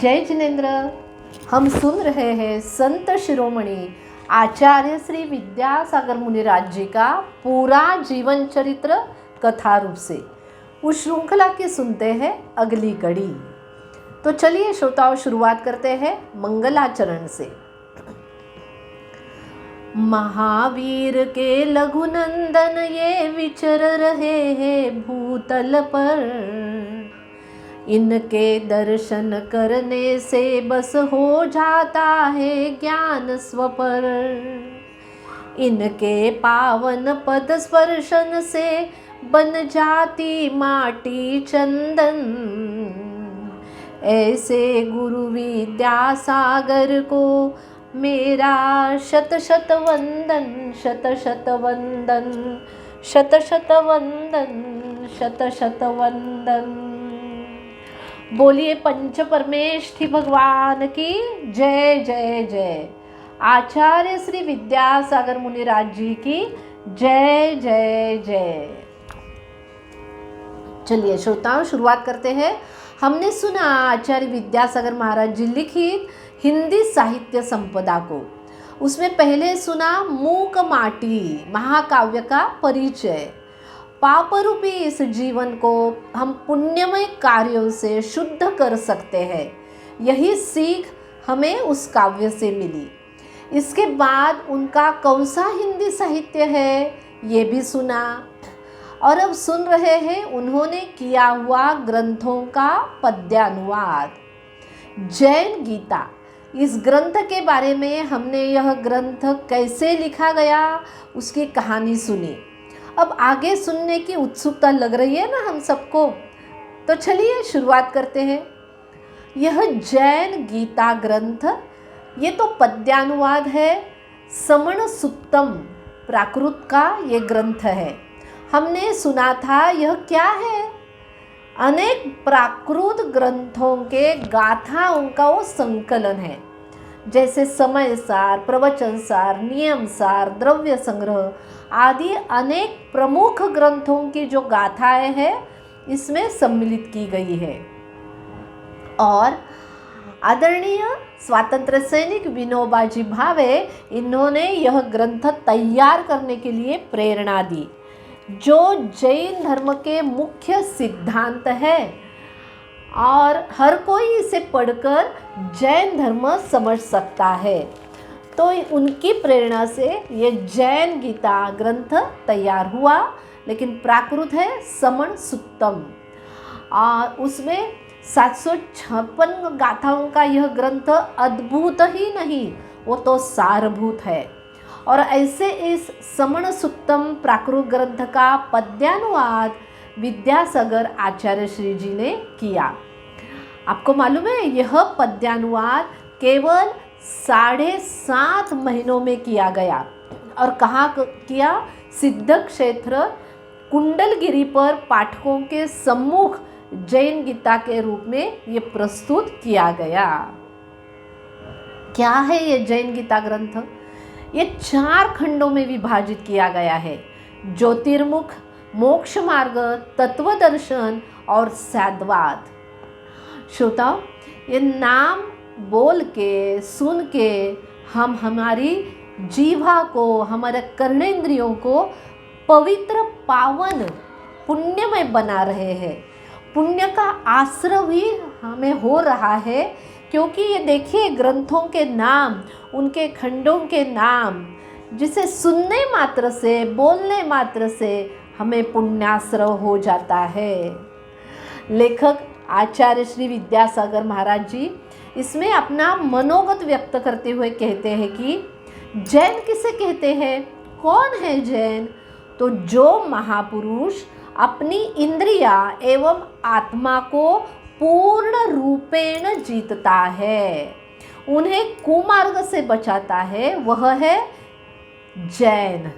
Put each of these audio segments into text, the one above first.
जय जिनेन्द्र। हम सुन रहे हैं संत शिरोमणि आचार्य श्री विद्यासागर मुनिराज जी का पूरा जीवन चरित्र कथा रूप से। उस श्रृंखला की सुनते हैं अगली कड़ी। तो चलिए श्रोताओं, शुरुआत करते हैं मंगलाचरण से। महावीर के लघुनंदन ये विचर रहे हैं भूतल पर, इनके दर्शन करने से बस हो जाता है ज्ञान स्वपर। इनके पावन पद स्पर्शन से बन जाती माटी चंदन। ऐसे गुरु विद्यासागर को मेरा शत शत वंदन, शत शत वंदन, शत शत वंदन, शत शत वंदन। बोलिए पंच परमेष्ठी भगवान की जय जय जय। आचार्य श्री विद्यासागर मुनिराज जी की जय जय जय। चलिए श्रोताओं, शुरुआत करते हैं। हमने सुना आचार्य विद्यासागर महाराज जी लिखित हिंदी साहित्य संपदा को। उसमें पहले सुना मूक माटी महाकाव्य का परिचय। पाप रूपी इस जीवन को हम पुण्यमय कार्यों से शुद्ध कर सकते हैं, यही सीख हमें उस काव्य से मिली। इसके बाद उनका कौन सा हिंदी साहित्य है ये भी सुना, और अब सुन रहे हैं उन्होंने किया हुआ ग्रंथों का पद्यानुवाद। जैन गीता, इस ग्रंथ के बारे में हमने यह ग्रंथ कैसे लिखा गया उसकी कहानी सुनी। अब आगे सुनने की उत्सुकता लग रही है ना हम सबको, तो चलिए शुरुआत करते हैं। यह जैन गीता ग्रंथ, ये तो पद्यानुवाद है। समण सुत्तम प्राकृत का ये ग्रंथ है। हमने सुना था यह क्या है, अनेक प्राकृत ग्रंथों के गाथाओं का वो संकलन है। जैसे समय सार, प्रवचन सार, नियम सार, द्रव्य संग्रह आदि अनेक प्रमुख ग्रंथों की जो गाथाएं हैं इसमें सम्मिलित की गई है। और आदरणीय स्वातंत्र सैनिक विनोबाजी भावे, इन्होंने यह ग्रंथ तैयार करने के लिए प्रेरणा दी, जो जैन धर्म के मुख्य सिद्धांत है और हर कोई इसे पढ़कर जैन धर्म समझ सकता है। तो उनकी प्रेरणा से ये जैन गीता ग्रंथ तैयार हुआ, लेकिन प्राकृत है समण सुत्तम। और उसमें 756 गाथाओं का यह ग्रंथ अद्भुत ही नहीं, वो तो सारभूत है। और ऐसे इस समण सुत्तम प्राकृत ग्रंथ का पद्यानुवाद विद्यासागर आचार्य श्री जी ने किया। आपको मालूम है यह पद्यानुवाद केवल 7.5 महीनों में किया गया। और कहाँ किया? सिद्ध क्षेत्र कुंडलगिरी पर पाठकों के सम्मुख जैन गीता के रूप में ये प्रस्तुत किया गया। क्या है ये जैन गीता ग्रंथ? ये 4 खंडों में विभाजित किया गया है। ज्योतिर्मुख, मोक्ष मार्ग, तत्वदर्शन और साद्वाद। श्रोताओ, ये नाम बोल के, सुन के हम हमारी जीवा को, हमारे कर्णेंद्रियों को पवित्र, पावन, पुण्यमय बना रहे हैं। पुण्य का आश्रय भी हमें हो रहा है, क्योंकि ये देखिए ग्रंथों के नाम, उनके खंडों के नाम, जिसे सुनने मात्र से, बोलने मात्र से हमें पुण्याश्रय हो जाता है। लेखक आचार्य श्री विद्यासागर महाराज जी इसमें अपना मनोगत व्यक्त करते हुए कहते हैं कि जैन किसे कहते हैं, कौन है जैन? तो जो महापुरुष अपनी इंद्रिया एवं आत्मा को पूर्ण रूपेण जीतता है, उन्हें कुमार्ग से बचाता है, वह है जैन।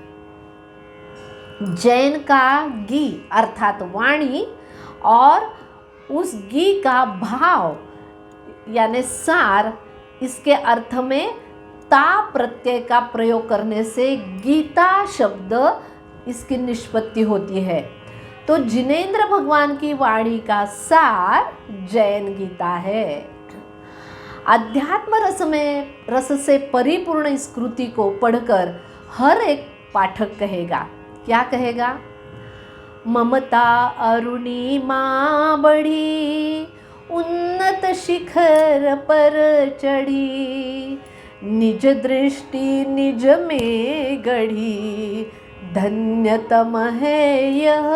जैन का गी अर्थात वाणी और उस गी का भाव यानी सार, इसके अर्थ में ता प्रत्यय का प्रयोग करने से गीता शब्द इसकी निष्पत्ति होती है। तो जिनेन्द्र भगवान की वाणी का सार जैन गीता है। अध्यात्म रस से परिपूर्ण इस कृति को पढ़कर हर एक पाठक कहेगा, क्या कहेगा? ममता अरुणिमा बढ़ी, उन्नत शिखर पर चढ़ी, निज दृष्टि निज में गढ़ी, धन्यतम है यह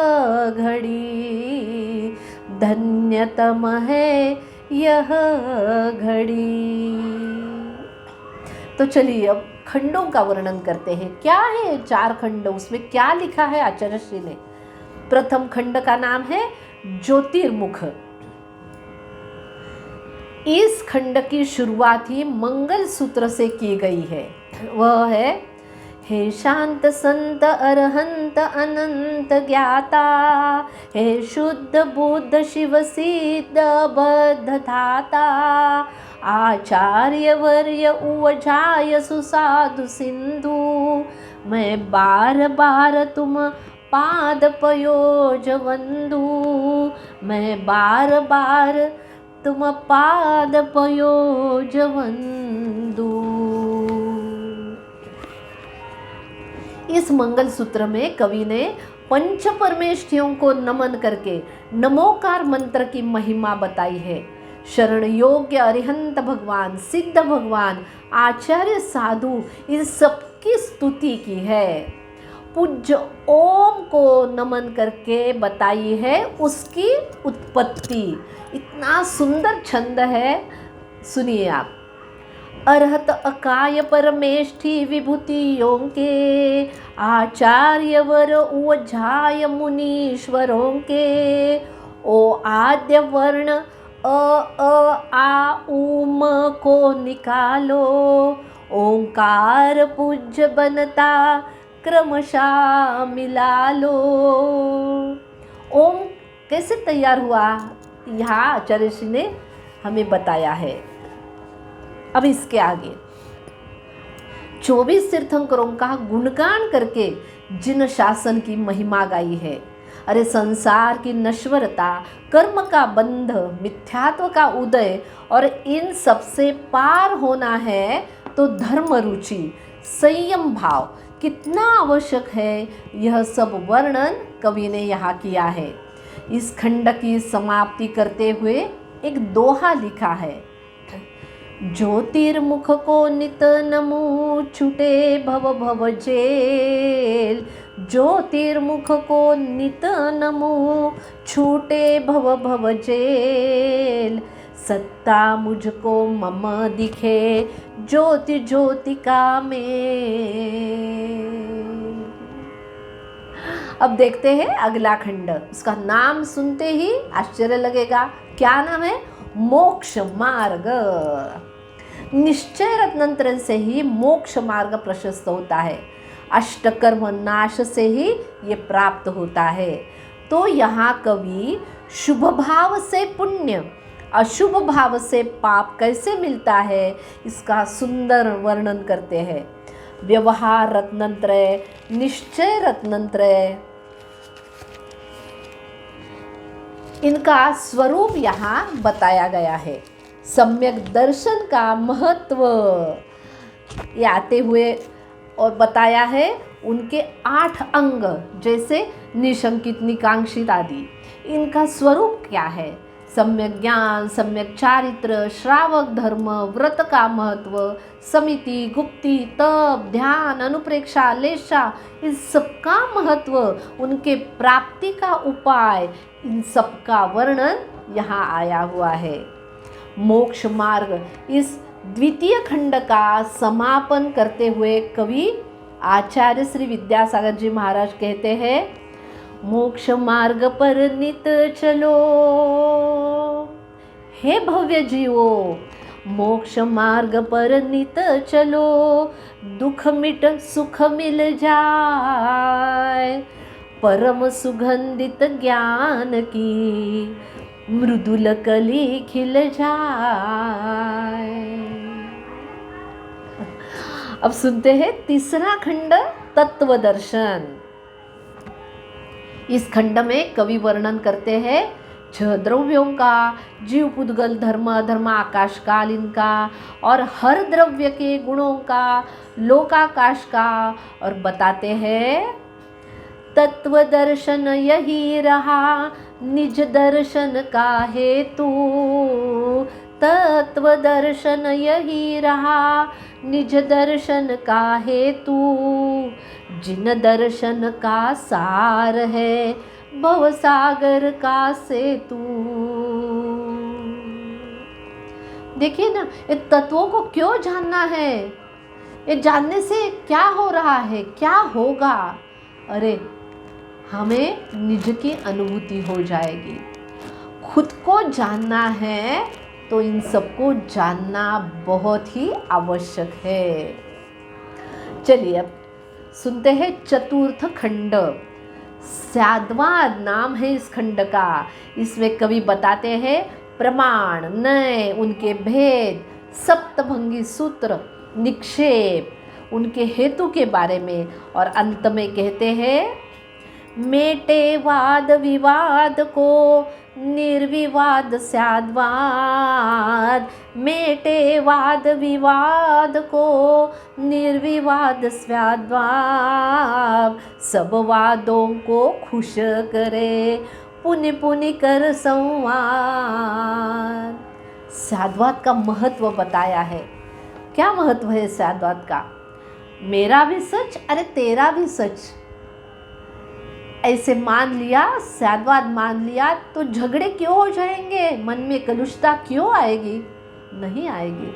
घड़ी, धन्यतम है यह घड़ी। तो चलिए अब खंडों का वर्णन करते हैं। क्या है 4 खंड, उसमें क्या लिखा है आचार्य श्री ने? प्रथम खंड का नाम है ज्योतिर्मुख। इस खंड की शुरुआत ही मंगल सूत्र से की गई है। वह है, हे शांत संत अरहंत अनंत ज्ञाता, हे शुद्ध बुद्ध शिव सिद्ध बद्ध धाता, आचार्य वर्य उवजाय सुसाधु सिंधु, मैं बार बार तुम पाद पयोज वंदु, मैं बार बार तुम पाद पयोज वंदु। इस मंगल सूत्र में कवि ने पंच परमेष्ठियों को नमन करके नमोकार मंत्र की महिमा बताई है। शरण योग्य अरिहंत भगवान, सिद्ध भगवान, आचार्य साधु, इन सबकी स्तुति की है। पूज्य ओम को नमन करके बताई है उसकी उत्पत्ति। इतना सुंदर छंद है, सुनिए आप। अरहत अकाय परमेष्ठि विभूतियों के, आचार्य वर उवजाय मुनीश्वरों के, ओ आद्य वर्ण आ उम को निकालो, ओंकार पूज्य बनता क्रमशः मिला लो। ओम कैसे तैयार हुआ, यहाँ आचार्य श्री ने हमें बताया है। अब इसके आगे 24 तीर्थंकरों का गुणगान करके जिन शासन की महिमा गाई है। अरे संसार की नश्वरता, कर्म का बंध, मिथ्यात्व का उदय और इन सब से पार होना है तो धर्म रुचि, संयम भाव कितना आवश्यक है, यह सब वर्णन कवि ने यहाँ किया है। इस खंड की समाप्ति करते हुए एक दोहा लिखा है, ज्योतिर्मुख को नित नमो छूटे भव भव जेल, ज्योतिर्मुख को नित नमो छूटे भव भव जेल, सत्ता मुझको मम दिखे ज्योति ज्योतिका में। अब देखते हैं अगला खंड। उसका नाम सुनते ही आश्चर्य लगेगा। क्या नाम है? मोक्ष मार्ग। निश्चय रत्नंतर से ही मोक्ष मार्ग प्रशस्त होता है, अष्टकर्म नाश से ही ये प्राप्त होता है। तो यहाँ कवि शुभ भाव से पुण्य, अशुभ भाव से पाप कैसे मिलता है, इसका सुंदर वर्णन करते हैं। व्यवहार रत्नत्रय, निश्चय रत्नत्रय, इनका स्वरूप यहाँ बताया गया है। सम्यक दर्शन का महत्व ये आते हुए और बताया है। उनके 8 अंग जैसे निशंकित, निकांक्षित आदि, इनका स्वरूप क्या है? सम्यक ज्ञान, सम्यक चारित्र, श्रावक धर्म, व्रत का महत्व, समिति, गुप्ति, तप, ध्यान, अनुप्रेक्षा, लेशा, इन सबका महत्व, उनके प्राप्ति का उपाय, इन सबका वर्णन यहाँ आया हुआ है। मोक्ष मार्ग इस द्वितीय खंड का समापन करते हुए कवि आचार्य श्री विद्यासागर जी महाराज कहते हैं, मोक्ष मार्ग पर नित चलो हे भव्य जीवो, मोक्ष मार्ग पर नित चलो, दुख मिट सुख मिल जाए, परम सुगंधित ज्ञान की मृदुल कली खिल जाए। अब सुनते हैं तीसरा खंड, तत्व दर्शन। इस खंड में कवि वर्णन करते हैं छह द्रव्यों का, जीव पुद्गल धर्म अधर्म आकाश काल इनका, और हर द्रव्य के गुणों का, लोकाकाश का, और बताते हैं तत्व दर्शन यही रहा निज दर्शन का हेतु। तत्व दर्शन यही रहा निज दर्शन का हेतु। जिन दर्शन का सार है भवसागर का सेतु। देखिए ना, ये तत्वों को क्यों जानना है? ये जानने से क्या हो रहा है, क्या होगा? अरे हमें निज की अनुभूति हो जाएगी। खुद को जानना है तो इन सबको जानना बहुत ही आवश्यक है। चलिए अब सुनते हैं चतुर्थ खंड। स्याद्वाद नाम है इस खंड का। इसमें कवि बताते हैं प्रमाण, नय, उनके भेद, सप्तभंगी सूत्र, निक्षेप, उनके हेतु के बारे में, और अंत में कहते हैं मेटे वाद विवाद को निर्विवाद स्याद्वाद। मेटे वाद विवाद को निर्विवाद स्याद्वाद। सब वादों को खुश करे पुनि पुनि कर संवाद। स्याद्वाद का महत्व बताया है। क्या महत्व है स्याद्वाद का? मेरा भी सच, अरे तेरा भी सच, ऐसे मान लिया, स्याद्वाद मान लिया तो झगड़े क्यों हो जाएंगे? मन में कलुषता क्यों आएगी? नहीं आएगी।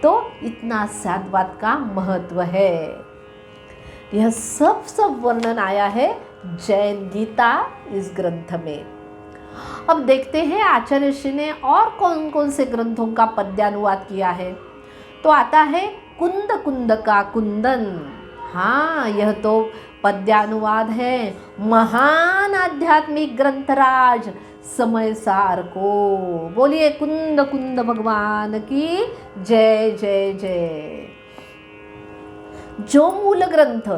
तो इतना स्याद्वाद का महत्व है। यह सब वर्णन आया है जैन गीता इस ग्रंथ में। अब देखते हैं आचार्य ऋषि ने और कौन कौन से ग्रंथों का पद्यानुवाद किया है। तो आता है कुंद कुंद का कुंदन। हाँ, यह तो पद्यानुवाद है महान आध्यात्मिक ग्रंथराज समय सार को। बोलिए कुंद कुंद भगवान की जय जय जय। जो मूल ग्रंथ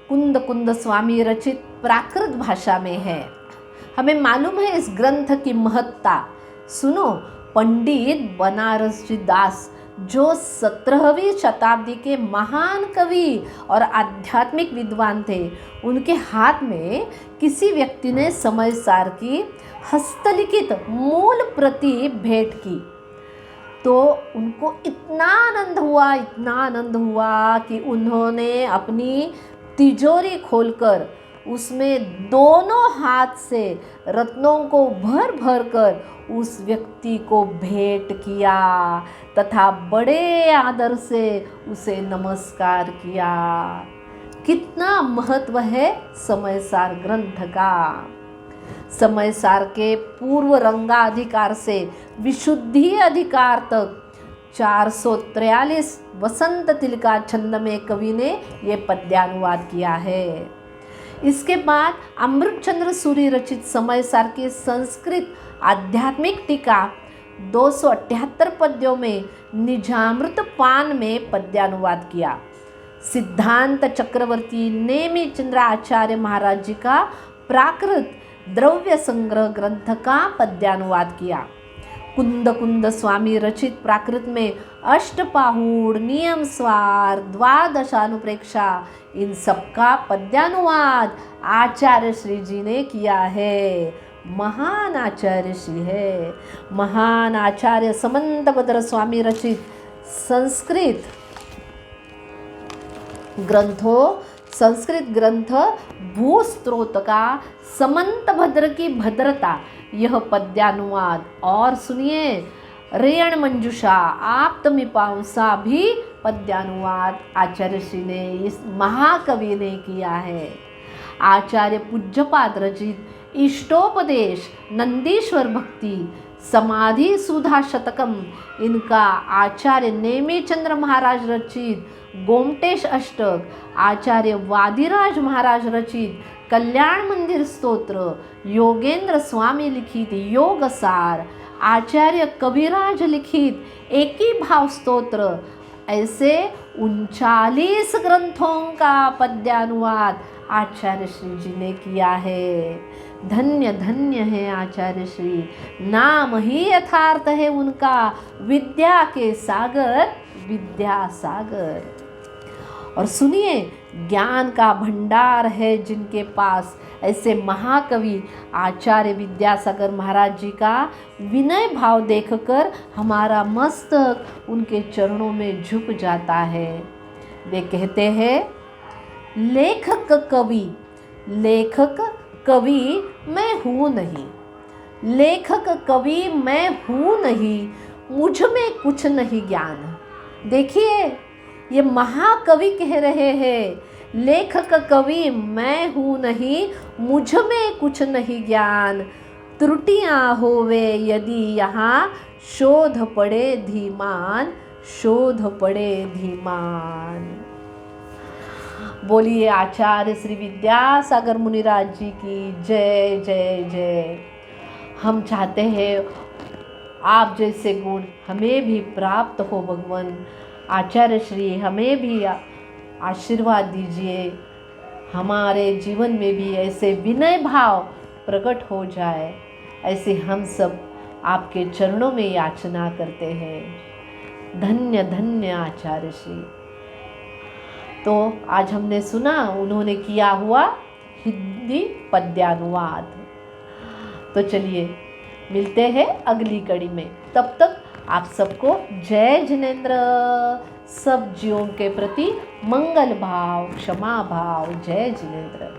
कुंद कुंद स्वामी रचित प्राकृत भाषा में है। हमें मालूम है इस ग्रंथ की महत्ता। सुनो, पंडित बनारसी दास जो 17वीं शताब्दी के महान कवि और आध्यात्मिक विद्वान थे, उनके हाथ में किसी व्यक्ति ने समय सार की हस्तलिखित मूल प्रति भेंट की तो उनको इतना आनंद हुआ कि उन्होंने अपनी तिजोरी खोलकर उसमें दोनों हाथ से रत्नों को भर भर कर उस व्यक्ति को भेंट किया तथा बड़े आदर से उसे नमस्कार किया। कितना महत्व है समय सार ग्रंथ का। समय सार के पूर्व रंगाधिकार से विशुद्धि अधिकार तक 443 वसंत तिलका छंद में कवि ने ये पद्यानुवाद किया है। इसके बाद अमृतचंद्र सूरी रचित समय सार की संस्कृत आध्यात्मिक टीका 278 पद्यों में निजामृत पान में पद्यानुवाद किया। सिद्धांत चक्रवर्ती नेमिचंद्र आचार्य महाराज जी का प्राकृत द्रव्य संग्रह ग्रंथ का पद्यानुवाद किया। कुंद कुंद स्वामी रचित प्राकृत में अष्टपाहुड़, नियम स्वार, द्वादशानुप्रेक्षा, इन सबका पद्यानुवाद आचार्य श्री जी ने किया है। महान आचार्य श्री है। महान आचार्य समंतभद्र स्वामी रचित संस्कृत ग्रंथ भूस्त्रोत का समंतभद्र की भद्रता, यह पद्यानुवाद। और सुनिए, रेयण मंजूषा, आप्तमीमांसा भी पद्यानुवाद आचार्य श्री ने, इस महाकवि ने किया है। आचार्य पूज्यपाद रचित इष्टोपदेश, नंदीश्वर भक्ति, समाधि सुधा शतकम, इनका आचार्य नेमिचंद्र महाराज रचित गोमटेश अष्टक, आचार्य वादिराज महाराज रचित कल्याण मंदिर स्तोत्र, योगेंद्र स्वामी लिखित योग सार, आचार्य कविराज लिखित एकी भाव स्तोत्र, ऐसे 39 ग्रंथों का पद्यानुवाद आचार्य श्री जी ने किया है। धन्य धन्य है आचार्य श्री, नाम ही यथार्थ है उनका, विद्या के सागर विद्यासागर। और सुनिए, ज्ञान का भंडार है जिनके पास, ऐसे महाकवि आचार्य विद्यासागर महाराज जी का विनय भाव देखकर हमारा मस्तक उनके चरणों में झुक जाता है। वे कहते हैं, लेखक कवि मैं हूँ नहीं, लेखक कवि मैं हूँ नहीं, मुझ में कुछ नहीं ज्ञान। देखिए, ये महाकवि कह रहे हैं, लेखक कवि मैं हूँ नहीं, मुझ में कुछ नहीं ज्ञान, त्रुटियाँ होवे यदि यहाँ, शोध पड़े धीमान, शोध पड़े धीमान। बोलिए आचार्य श्री विद्यासागर मुनिराज जी की जय जय जय। हम चाहते हैं आप जैसे गुण हमें भी प्राप्त हो भगवान। आचार्य श्री हमें भी आशीर्वाद दीजिए, हमारे जीवन में भी ऐसे विनय भाव प्रकट हो जाए, ऐसे हम सब आपके चरणों में याचना करते हैं। धन्य धन्य आचार्य श्री। तो आज हमने सुना, उन्होंने किया हुआ हिंदी पद्यानुवाद। तो चलिए मिलते हैं अगली कड़ी में, तब तक आप सबको जय जिनेंद्र। सब जीवों के प्रति मंगल भाव, क्षमा भाव। जय जिनेंद्र।